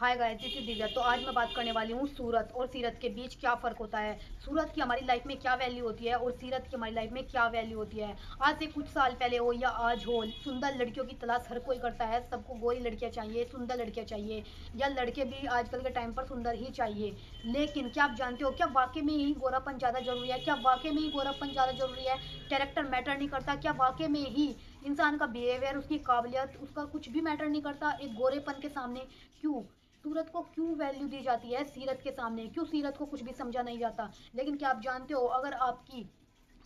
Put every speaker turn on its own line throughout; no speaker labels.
Hi guys, this is Divya. तो आज मैं बात करने वाली हूँ सूरत और सीरत के बीच क्या फ़र्क होता है। सूरत की हमारी लाइफ में क्या वैल्यू होती है और सीरत की हमारी लाइफ में क्या वैल्यू होती है। आज से कुछ साल पहले हो या आज हो, सुंदर लड़कियों की तलाश हर कोई करता है। सबको गोरी लड़कियाँ चाहिए, सुंदर लड़कियाँ चाहिए, या लड़के भी आजकल के टाइम पर सुंदर ही चाहिए। लेकिन क्या आप जानते हो, क्या वाकई में ही गोरापन ज़्यादा ज़रूरी है? क्या वाकई में ही गोरापन ज़्यादा ज़रूरी है? कैरेक्टर मैटर नहीं करता? क्या वाकई में ही इंसान का बिहेवियर, उसकी काबिलियत, उसका कुछ भी मैटर नहीं करता एक गोरेपन के सामने? क्यों सूरत को क्यों वैल्यू दी जाती है सीरत के सामने? क्यों सीरत को कुछ भी समझा नहीं जाता? लेकिन क्या आप जानते हो, अगर आपकी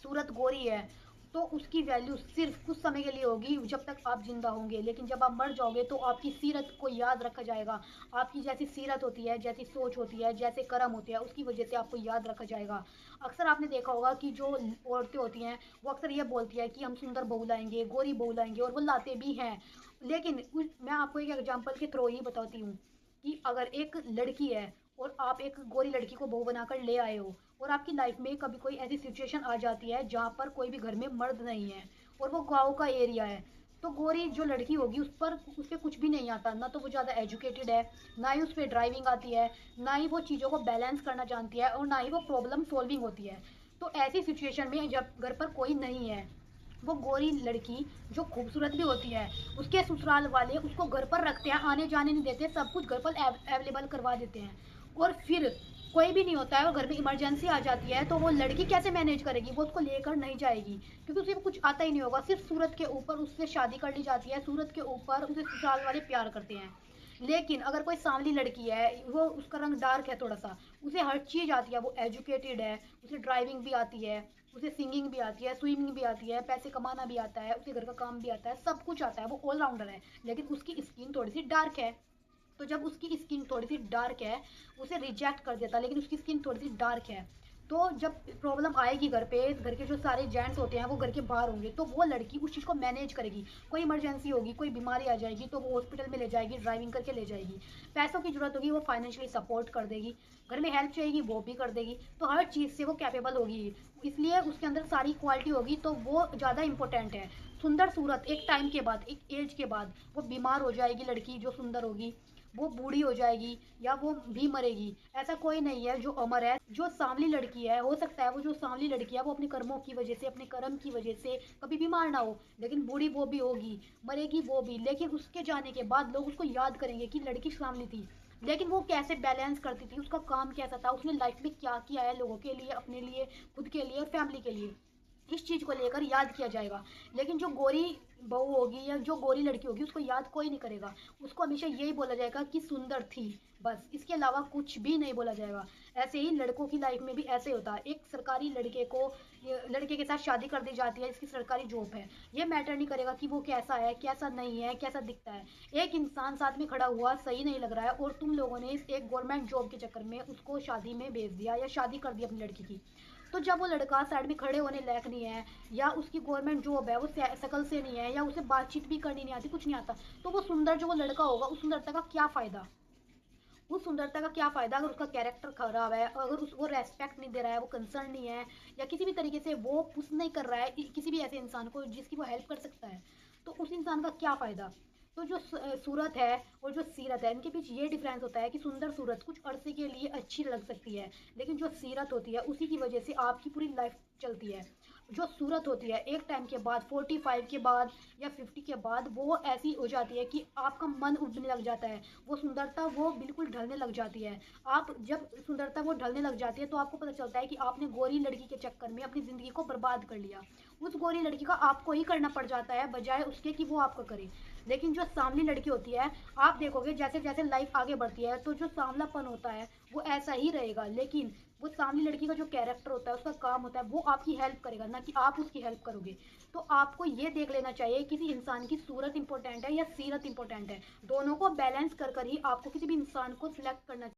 सूरत गोरी है तो उसकी वैल्यू सिर्फ कुछ समय के लिए होगी, जब तक आप जिंदा होंगे। लेकिन जब आप मर जाओगे तो आपकी सीरत को याद रखा जाएगा। आपकी जैसी सीरत होती है, जैसी सोच होती है, जैसे कर्म होते हैं, उसकी वजह से आपको याद रखा जाएगा। अक्सर आपने देखा होगा कि जो औरतें होती हैं वो अक्सर ये बोलती है कि हम सुंदर बहू लाएंगे, गोरी बहू लाएंगे, और वो लाते भी हैं। लेकिन मैं आपको एक एग्जाम्पल के थ्रू ही बताती हूँ कि अगर एक लड़की है और आप एक गोरी लड़की को बहू बनाकर ले आए हो, और आपकी लाइफ में कभी कोई ऐसी सिचुएशन आ जाती है जहाँ पर कोई भी घर में मर्द नहीं है और वो गाँव का एरिया है, तो गोरी जो लड़की होगी उस पर उस पर कुछ भी नहीं आता। ना तो वो ज़्यादा एजुकेटेड है, ना ही उस पर ड्राइविंग आती है, ना ही वो चीज़ों को बैलेंस करना जानती है, और ना ही वो प्रॉब्लम सॉल्विंग होती है। तो ऐसी सिचुएशन में जब घर पर कोई नहीं है, वो गोरी लड़की जो खूबसूरत भी होती है, उसके ससुराल वाले उसको घर पर रखते हैं, आने जाने नहीं देते, सब कुछ घर पर अवेलेबल करवा देते हैं। और फिर कोई भी नहीं होता है और घर में इमरजेंसी आ जाती है, तो वो लड़की कैसे मैनेज करेगी? वो उसको लेकर नहीं जाएगी, क्योंकि उसे कुछ आता ही नहीं होगा। सिर्फ सूरत के ऊपर उससे शादी कर ली जाती है, सूरत के ऊपर उसे ससुराल वाले प्यार करते हैं। लेकिन अगर कोई सांवली लड़की है, वो उसका रंग डार्क है थोड़ा सा, उसे हर चीज़ आती है, वो एजुकेटेड है, उसे ड्राइविंग भी आती है, उसे सिंगिंग भी आती है, स्विमिंग भी आती है, पैसे कमाना भी आता है, उसे घर का काम भी आता है, सब कुछ आता है, वो ऑलराउंडर है। लेकिन उसकी स्किन थोड़ी सी डार्क है। तो जब उसकी स्किन थोड़ी सी डार्क है, उसे रिजेक्ट कर देता, लेकिन उसकी स्किन थोड़ी सी डार्क है। तो जब प्रॉब्लम आएगी घर पे, घर के जो सारे जेंट्स होते हैं वो घर के बाहर होंगे, तो वो लड़की उस चीज़ को मैनेज करेगी। कोई इमरजेंसी होगी, कोई बीमारी आ जाएगी, तो वो हॉस्पिटल में ले जाएगी, ड्राइविंग करके ले जाएगी। पैसों की जरूरत होगी, वो फाइनेंशियली सपोर्ट कर देगी। घर में हेल्प चाहिएगी, वो भी कर देगी। तो हर चीज़ से वो कैपेबल होगी, इसलिए उसके अंदर सारी क्वालिटी होगी, तो वो ज़्यादा इंपॉर्टेंट है। सुंदर सूरत एक टाइम के बाद, एक एज के बाद वो बीमार हो जाएगी। लड़की जो सुंदर होगी वो बूढ़ी हो जाएगी या वो भी मरेगी। ऐसा कोई नहीं है जो अमर है। जो सांवली लड़की है, हो सकता है वो जो सांवली लड़की है वो अपने कर्मों की वजह से, अपने कर्म की वजह से कभी बीमार ना हो, लेकिन बूढ़ी वो भी होगी, मरेगी वो भी। लेकिन उसके जाने के बाद लोग उसको याद करेंगे कि लड़की सांवली थी, लेकिन वो कैसे बैलेंस करती थी, उसका काम कैसा था, उसने लाइफ में क्या किया है लोगों के लिए, अपने लिए, खुद के लिए और फैमिली के लिए। इस चीज़ को लेकर याद किया जाएगा। लेकिन जो गोरी बहू होगी या जो गोरी लड़की होगी उसको याद कोई नहीं करेगा। उसको हमेशा यही बोला जाएगा कि सुंदर थी, बस, इसके अलावा कुछ भी नहीं बोला जाएगा। ऐसे ही लड़कों की लाइफ में भी ऐसे होता है। एक सरकारी लड़के को लड़के के साथ शादी कर दी जाती है, इसकी सरकारी जॉब है, ये मैटर नहीं करेगा कि वो कैसा है, कैसा नहीं है, कैसा दिखता है। एक इंसान साथ में खड़ा हुआ सही नहीं लग रहा है, और तुम लोगों ने इस एक गवर्नमेंट जॉब के चक्कर में उसको शादी में भेज दिया या शादी कर दी अपनी लड़की की। तो जब वो लड़का साइड में खड़े होने लायक नहीं है, या उसकी गवर्नमेंट जॉब है वो शकल से नहीं है, या उसे बातचीत भी करनी नहीं आती, कुछ नहीं आता, तो वो सुंदर जो वो लड़का होगा, उस सुंदरता का क्या फ़ायदा? उस सुंदरता का क्या फ़ायदा अगर उसका कैरेक्टर खराब है, अगर उस वो रेस्पेक्ट नहीं दे रहा है, वो कंसर्न नहीं है, या किसी भी तरीके से वो पुश नहीं कर रहा है किसी भी ऐसे इंसान को जिसकी वो हेल्प कर सकता है, तो उस इंसान का क्या फ़ायदा? तो जो सूरत है और जो सीरत है, इनके बीच ये डिफरेंस होता है कि सुंदर सूरत कुछ अरसे के लिए अच्छी लग सकती है, लेकिन जो सीरत होती है उसी की वजह से आपकी पूरी लाइफ चलती है। जो सूरत होती है एक टाइम के बाद, 45 के बाद या 50 के बाद, वो ऐसी हो जाती है कि आपका मन उबने लग जाता है। वो सुंदरता वो बिल्कुल ढलने लग जाती है। आप जब सुंदरता वो ढलने लग जाती है तो आपको पता चलता है कि आपने गोरी लड़की के चक्कर में अपनी ज़िंदगी को बर्बाद कर लिया। उस गोरी लड़की का आपको ही करना पड़ जाता है, बजाय उसके कि वो आपका करे। लेकिन जो सांवली लड़की होती है, आप देखोगे जैसे जैसे लाइफ आगे बढ़ती है तो जो सांवलापन होता है वो ऐसा ही रहेगा। लेकिन वो सांवली लड़की का जो कैरेक्टर होता है, उसका काम होता है, वो आपकी हेल्प करेगा, ना कि आप उसकी हेल्प करोगे। तो आपको ये देख लेना चाहिए किसी इंसान की सूरत इंपॉर्टेंट है या सीरत इंपॉर्टेंट है। दोनों को बैलेंस कर कर ही आपको किसी भी इंसान को सिलेक्ट करना चाहिए।